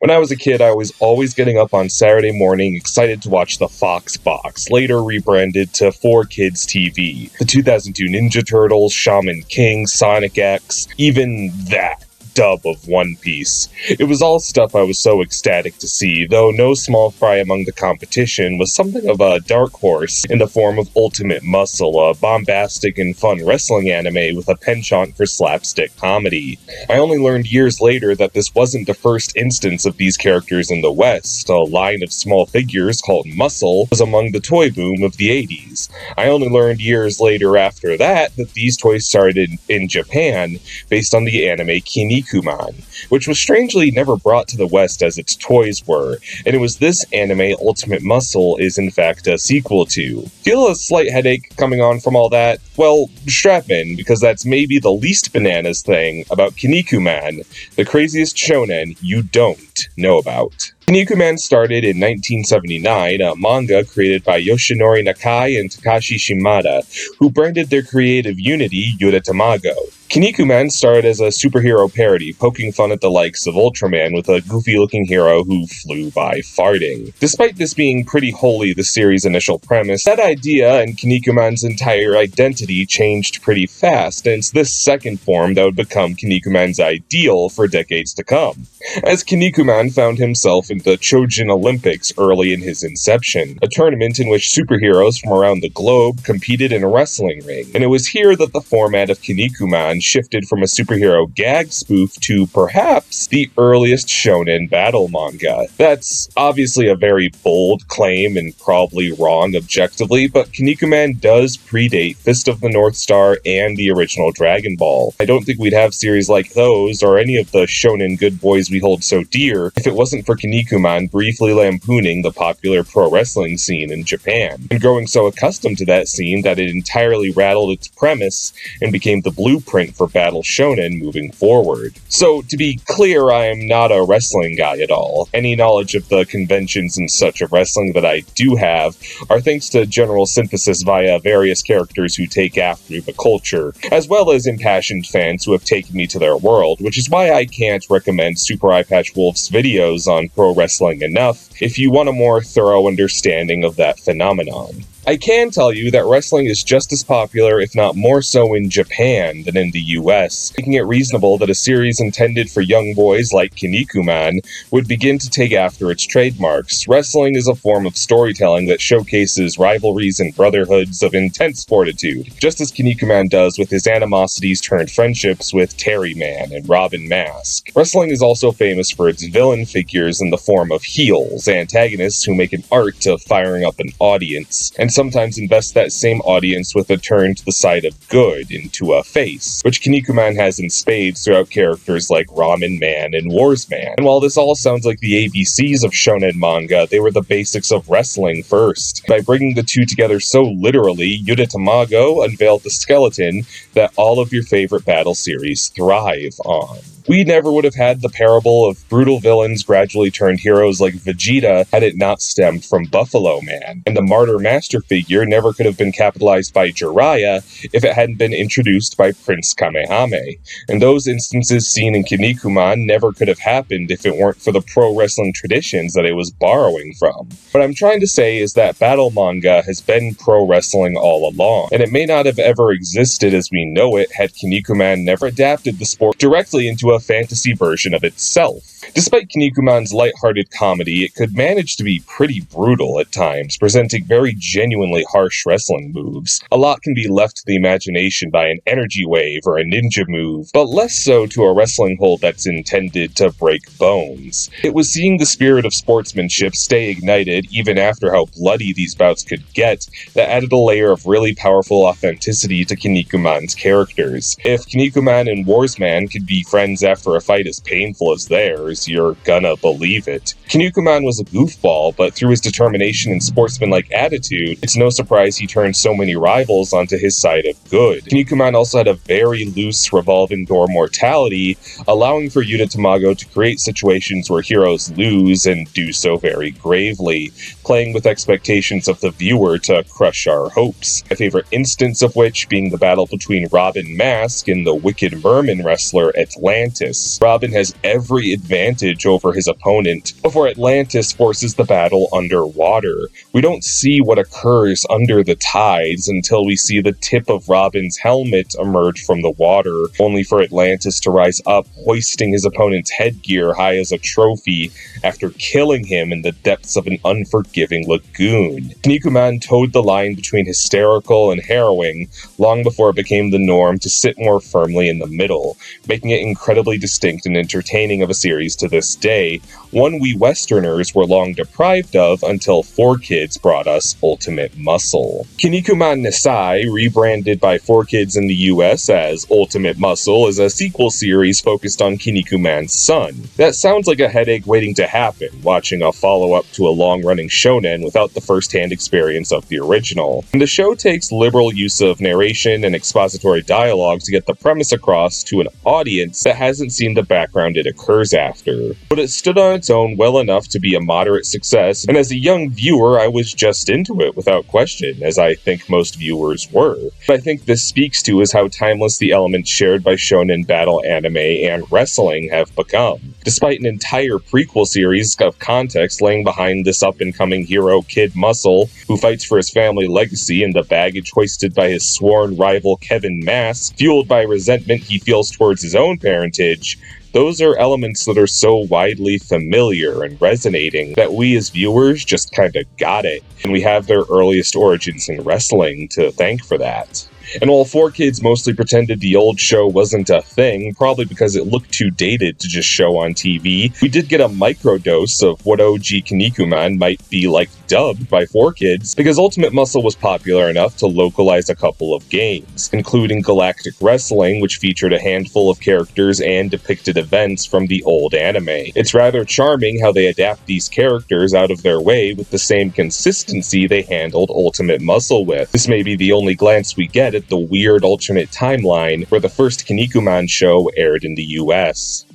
When I was a kid, I was always getting up on Saturday morning excited to watch the Fox Box, later rebranded to 4Kids TV. The 2002 Ninja Turtles, Shaman King, Sonic X, even that dub of One Piece. It was all stuff I was so ecstatic to see, though no small fry among the competition was something of a dark horse in the form of Ultimate Muscle, a bombastic and fun wrestling anime with a penchant for slapstick comedy. I only learned years later that this wasn't the first instance of these characters in the West. A line of small figures called Muscle was among the toy boom of the 80s. I only learned years later after that these toys started in Japan based on the anime Kinnikuman, which was strangely never brought to the West as its toys were, and it was this anime Ultimate Muscle is in fact a sequel to. Feel a slight headache coming on from all that? Well, strap in, because that's maybe the least bananas thing about Kinnikuman, the craziest shonen you don't know about. Kinnikuman started in 1979, a manga created by Yoshinori Nakai and Takashi Shimada, who branded their creative unity Yuta Tamago. Kinnikuman started as a superhero parody, poking fun at the likes of Ultraman with a goofy-looking hero who flew by farting. Despite this being pretty wholly the series' initial premise, that idea and Kinnikuman's entire identity changed pretty fast, and it's this second form that would become Kinnikuman's ideal for decades to come, as Kinnikuman found himself in the Chojin Olympics early in his inception, a tournament in which superheroes from around the globe competed in a wrestling ring, and it was here that the format of Kinnikuman shifted from a superhero gag spoof to perhaps the earliest shonen battle manga. That's obviously a very bold claim and probably wrong objectively, but Kinnikuman does predate Fist of the North Star and the original Dragon Ball. I don't think we'd have series like those or any of the shonen good boys we hold so dear if it wasn't for Kinnikuman briefly lampooning the popular pro wrestling scene in Japan, and growing so accustomed to that scene that it entirely rattled its premise and became the blueprint for battle shonen moving forward. So, to be clear, I am not a wrestling guy at all. Any knowledge of the conventions and such of wrestling that I do have are thanks to general synthesis via various characters who take after the culture, as well as impassioned fans who have taken me to their world, which is why I can't recommend Super Eyepatch Wolf's videos on pro wrestling enough if you want a more thorough understanding of that phenomenon. I can tell you that wrestling is just as popular, if not more so, in Japan than in the US, making it reasonable that a series intended for young boys like Kinnikuman would begin to take after its trademarks. Wrestling is a form of storytelling that showcases rivalries and brotherhoods of intense fortitude, just as Kinnikuman does with his animosities turned friendships with Terry Man and Robin Mask. Wrestling is also famous for its villain figures in the form of heels, antagonists who make an art of firing up an audience, and sometimes invest that same audience with a turn to the side of good into a face, which Kinnikuman has in spades throughout characters like Ramen Man and Wars Man. And while this all sounds like the ABCs of shonen manga, they were the basics of wrestling first. By bringing the two together so literally, Yuta Tamago unveiled the skeleton that all of your favorite battle series thrive on. We never would have had the parable of brutal villains gradually turned heroes like Vegeta had it not stemmed from Buffalo Man, and the martyr master figure never could have been capitalized by Jiraiya if it hadn't been introduced by Prince Kamehame. And those instances seen in Kinnikuman never could have happened if it weren't for the pro wrestling traditions that it was borrowing from. What I'm trying to say is that battle manga has been pro wrestling all along, and it may not have ever existed as we know it had Kinnikuman never adapted the sport directly into a fantasy version of itself. Despite Kinnikuman's lighthearted comedy, it could manage to be pretty brutal at times, presenting very genuinely harsh wrestling moves. A lot can be left to the imagination by an energy wave or a ninja move, but less so to a wrestling hold that's intended to break bones. It was seeing the spirit of sportsmanship stay ignited even after how bloody these bouts could get that added a layer of really powerful authenticity to Kinnikuman's characters. If Kinnikuman and Warsman could be friends after a fight as painful as theirs, you're gonna believe it. Kinnikuman was a goofball, but through his determination and sportsmanlike attitude, it's no surprise he turned so many rivals onto his side of good. Kinnikuman also had a very loose revolving door mortality, allowing for Yuta Tamago to create situations where heroes lose and do so very gravely, playing with expectations of the viewer to crush our hopes. My favorite instance of which being the battle between Robin Mask and the wicked merman wrestler Atlantis. Robin has every advantage advantage over his opponent, before Atlantis forces the battle underwater. We don't see what occurs under the tides until we see the tip of Robin's helmet emerge from the water, only for Atlantis to rise up, hoisting his opponent's headgear high as a trophy after killing him in the depths of an unforgiving lagoon. Kinnikuman towed the line between hysterical and harrowing long before it became the norm to sit more firmly in the middle, making it incredibly distinct and entertaining of a series to this day, one we Westerners were long deprived of until 4Kids brought us Ultimate Muscle. Kinnikuman Nisai, rebranded by 4Kids in the US as Ultimate Muscle, is a sequel series focused on Kinnikuman's son. That sounds like a headache waiting to happen, watching a follow-up to a long-running shonen without the first-hand experience of the original. And the show takes liberal use of narration and expository dialogue to get the premise across to an audience that hasn't seen the background it occurs after. But it stood on its own well enough to be a moderate success, and as a young viewer I was just into it without question, as I think most viewers were. What I think this speaks to is how timeless the elements shared by shonen battle anime and wrestling have become. Despite an entire prequel series of context laying behind this up-and-coming hero Kid Muscle, who fights for his family legacy and the baggage hoisted by his sworn rival Kevin Mass, fueled by resentment he feels towards his own parentage, those are elements that are so widely familiar and resonating that we as viewers just kinda got it, and we have their earliest origins in wrestling to thank for that. And while 4Kids mostly pretended the old show wasn't a thing, probably because it looked too dated to just show on TV, we did get a microdose of what OG Kinnikuman might be like dubbed by 4Kids, because Ultimate Muscle was popular enough to localize a couple of games, including Galactic Wrestling, which featured a handful of characters and depicted events from the old anime. It's rather charming how they adapt these characters out of their way with the same consistency they handled Ultimate Muscle with. This may be the only glance we get at the weird alternate timeline where the first Kinnikuman show aired in the US.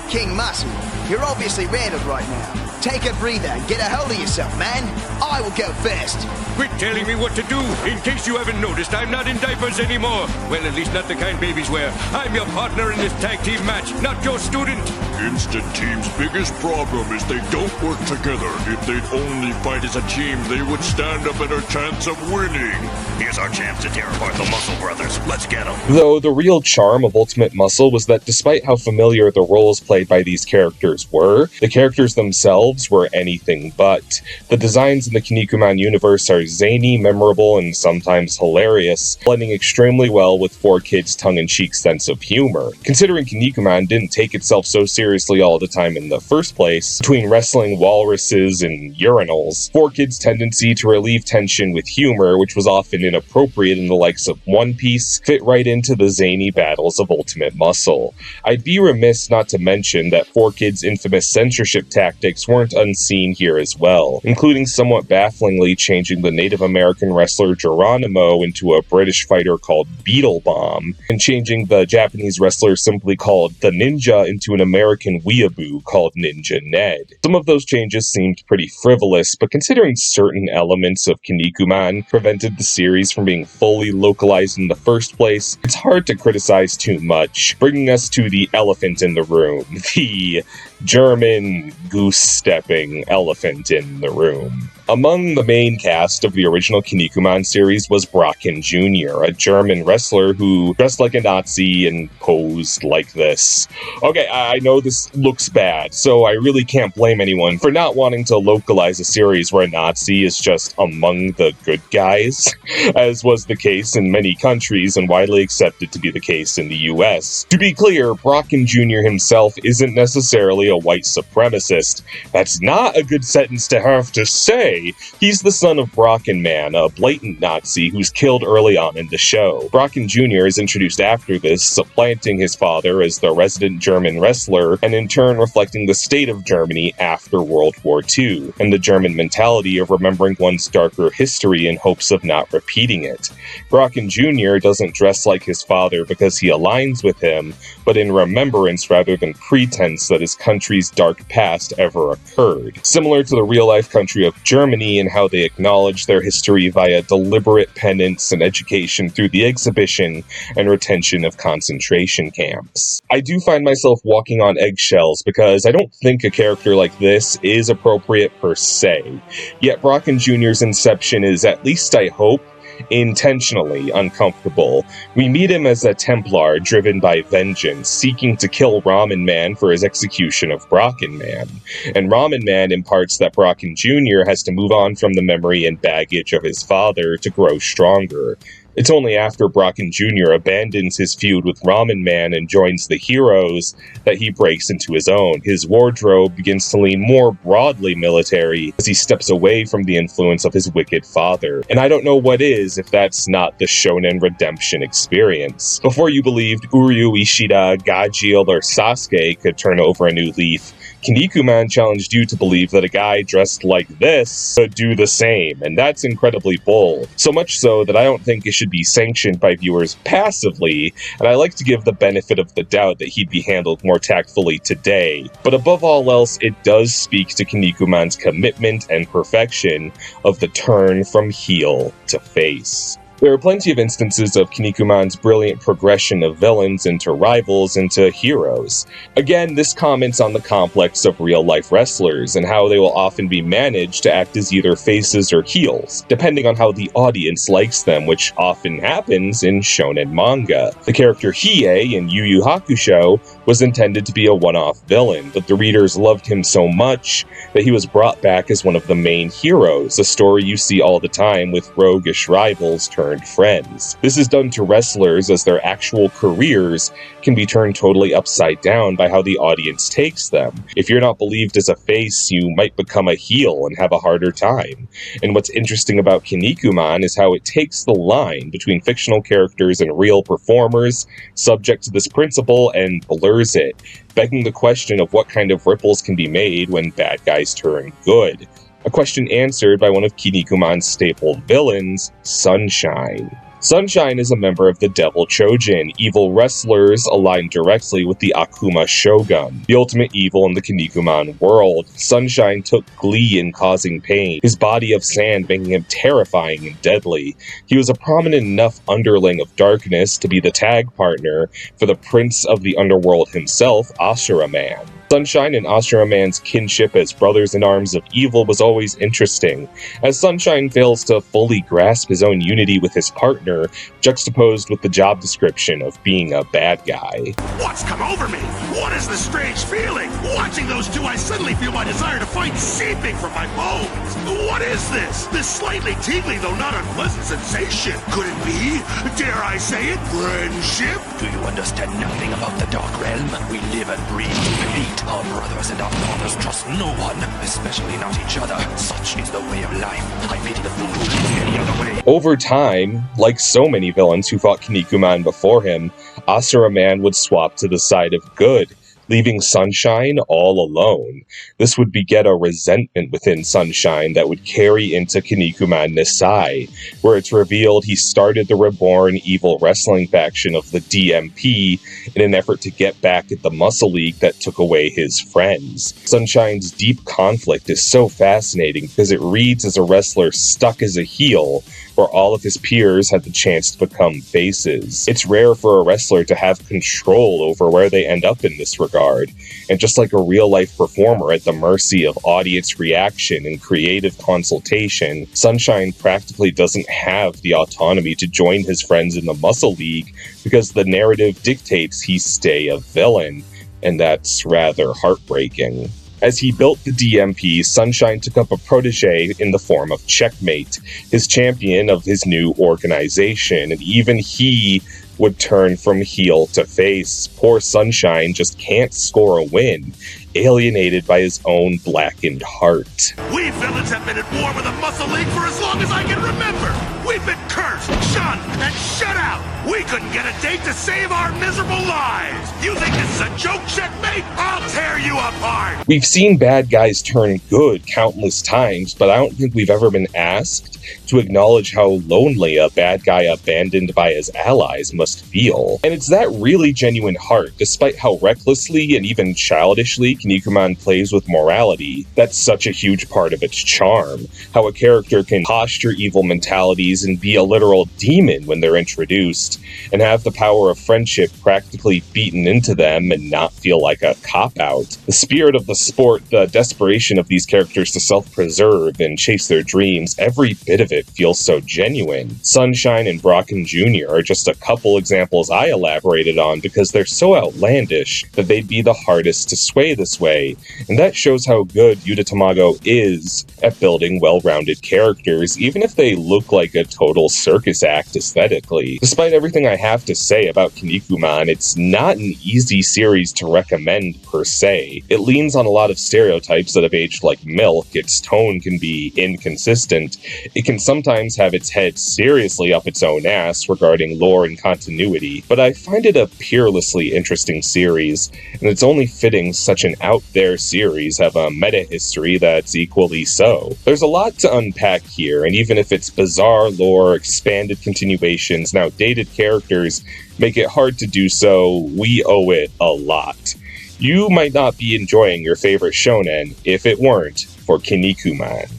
King Muscle, you're obviously rattled right now. Take a breather and get a hold of yourself, man. I will go first. Quit telling me what to do. In case you haven't noticed, I'm not in diapers anymore. Well, at least not the kind babies wear. I'm your partner in this tag team match, not your student. Instant Team's biggest problem is they don't work together. If they'd only fight as a team, they would stand a better chance of winning. Here's our chance to tear apart the Muscle Brothers. Let's get them. Though the real charm of Ultimate Muscle was that despite how familiar the roles played by these characters were, the characters themselves were anything but. The designs in the Kinnikuman universe are zany, memorable, and sometimes hilarious, blending extremely well with 4Kids' tongue-in-cheek sense of humor. Considering Kinnikuman didn't take itself so seriously all the time in the first place, between wrestling walruses and urinals, 4Kids' tendency to relieve tension with humor, which was often inappropriate in the likes of One Piece, fit right into the zany battles of Ultimate Muscle. I'd be remiss not to mention that 4Kids' infamous censorship tactics weren't unseen here as well, including somewhat bafflingly changing the Native American wrestler Geronimo into a British fighter called Beetle Bomb, and changing the Japanese wrestler simply called the Ninja into an American weeaboo called Ninja Ned. Some of those changes seemed pretty frivolous, but considering certain elements of Kinnikuman prevented the series from being fully localized in the first place, it's hard to criticize too much, bringing us to the elephant in the room, the German goose-stepping elephant in the room. Among the main cast of the original Kinnikuman series was Brocken Jr., a German wrestler who dressed like a Nazi and posed like this. Okay, I know this looks bad, so I really can't blame anyone for not wanting to localize a series where a Nazi is just among the good guys, as was the case in many countries and widely accepted to be the case in the US. To be clear, Brocken Jr. himself isn't necessarily a white supremacist. That's not a good sentence to have to say. He's the son of Brocken Man, a blatant Nazi who's killed early on in the show. Brocken Jr. is introduced after this, supplanting his father as the resident German wrestler, and in turn reflecting the state of Germany after World War II, and the German mentality of remembering one's darker history in hopes of not repeating it. Brocken Jr. doesn't dress like his father because he aligns with him, but in remembrance rather than pretense that his country country's dark past ever occurred, similar to the real-life country of Germany and how they acknowledge their history via deliberate penance and education through the exhibition and retention of concentration camps. I do find myself walking on eggshells because I don't think a character like this is appropriate per se, yet Bracken Jr.'s inception is, at least I hope, intentionally uncomfortable. We meet him as a Templar driven by vengeance, seeking to kill Ramen Man for his execution of Bracken Man. And Ramen Man imparts that Bracken Jr. has to move on from the memory and baggage of his father to grow stronger. It's only after Bracken Jr. abandons his feud with Ramen Man and joins the heroes that he breaks into his own. His wardrobe begins to lean more broadly military as he steps away from the influence of his wicked father. And I don't know what is if that's not the shonen redemption experience. Before you believed Uryu, Ishida, Gajeel, or Sasuke could turn over a new leaf, Kinnikuman challenged you to believe that a guy dressed like this could do the same, and that's incredibly bold. So much so that I don't think it should be sanctioned by viewers passively, and I like to give the benefit of the doubt that he'd be handled more tactfully today. But above all else, it does speak to Kinnikuman's commitment and perfection of the turn from heel to face. There are plenty of instances of Kinnikuman's brilliant progression of villains into rivals into heroes. Again, this comments on the complex of real-life wrestlers and how they will often be managed to act as either faces or heels, depending on how the audience likes them, which often happens in shonen manga. The character Hiei in Yu Yu Hakusho was intended to be a one-off villain, but the readers loved him so much that he was brought back as one of the main heroes, a story you see all the time with roguish rivals turned friends. This is done to wrestlers as their actual careers can be turned totally upside down by how the audience takes them. If you're not believed as a face, you might become a heel and have a harder time. And what's interesting about Kinnikuman is how it takes the line between fictional characters and real performers subject to this principle and blurs it, begging the question of what kind of ripples can be made when bad guys turn good. A question answered by one of Kinnikuman's staple villains, Sunshine. Sunshine is a member of the Devil Chojin, evil wrestlers aligned directly with the Akuma Shogun, the ultimate evil in the Kinnikuman world. Sunshine took glee in causing pain, his body of sand making him terrifying and deadly. He was a prominent enough underling of darkness to be the tag partner for the prince of the underworld himself, Ashura Man. Sunshine and Ashura Man's kinship as brothers-in-arms of evil was always interesting, as Sunshine fails to fully grasp his own unity with his partner, juxtaposed with the job description of being a bad guy. What's come over me? What is this strange feeling? Watching those two, I suddenly feel my desire to fight seeping from my bones. What is this? This slightly tingly, though not unpleasant sensation. Could it be, dare I say it, friendship? Do you understand nothing about the Dark Realm? We live and breathe to compete. Our brothers and our fathers trust no one, especially not each other. Such is the way of life. I pity the fool who lives any other way. Over time, like so many villains who fought Kinnikuman before him, Ashura Man would swap to the side of good, leaving Sunshine all alone. This would beget a resentment within Sunshine that would carry into Kinnikuman Nisai, where it's revealed he started the reborn evil wrestling faction of the DMP in an effort to get back at the Muscle League that took away his friends. Sunshine's deep conflict is so fascinating because it reads as a wrestler stuck as a heel, where all of his peers had the chance to become faces. It's rare for a wrestler to have control over where they end up in this regard, and just like a real-life performer at the mercy of audience reaction and creative consultation, Sunshine practically doesn't have the autonomy to join his friends in the Muscle League because the narrative dictates he stay a villain, and that's rather heartbreaking. As he built the DMP, Sunshine took up a protege in the form of Checkmate, his champion of his new organization, and even he would turn from heel to face. Poor Sunshine just can't score a win, alienated by his own blackened heart. We villains have been at war with the Muscle League for as long as I can remember. We've been cursed, shunned, and shut out. We couldn't get a date to save our miserable lives. You think this is a joke, Checkmate? I'll tear you apart. We've seen bad guys turn good countless times, but I don't think we've ever been asked to acknowledge how lonely a bad guy abandoned by his allies must feel. And it's that really genuine heart, despite how recklessly and even childishly Kinnikuman plays with morality, that's such a huge part of its charm. How a character can posture evil mentalities and be a literal demon when they're introduced, and have the power of friendship practically beaten into them and not feel like a cop-out. The spirit of the sport, the desperation of these characters to self-preserve and chase their dreams, every bit of it feels so genuine. Sunshine and Brocken Jr. are just a couple examples I elaborated on because they're so outlandish that they'd be the hardest to sway this way, and that shows how good Yuta Tamago is at building well-rounded characters, even if they look like a total circus act aesthetically. Despite everything I have to say about Kinnikuman, it's not an easy series to recommend per se. It leans on a lot of stereotypes that have aged like milk, its tone can be inconsistent, it can sometimes have its head seriously up its own ass regarding lore and continuity, but I find it a peerlessly interesting series, and it's only fitting such an out-there series have a meta-history that's equally so. There's a lot to unpack here, and even if it's bizarre lore, expanded continuations, and outdated characters make it hard to do so, we owe it a lot. You might not be enjoying your favorite shonen if it weren't for Kinnikuman.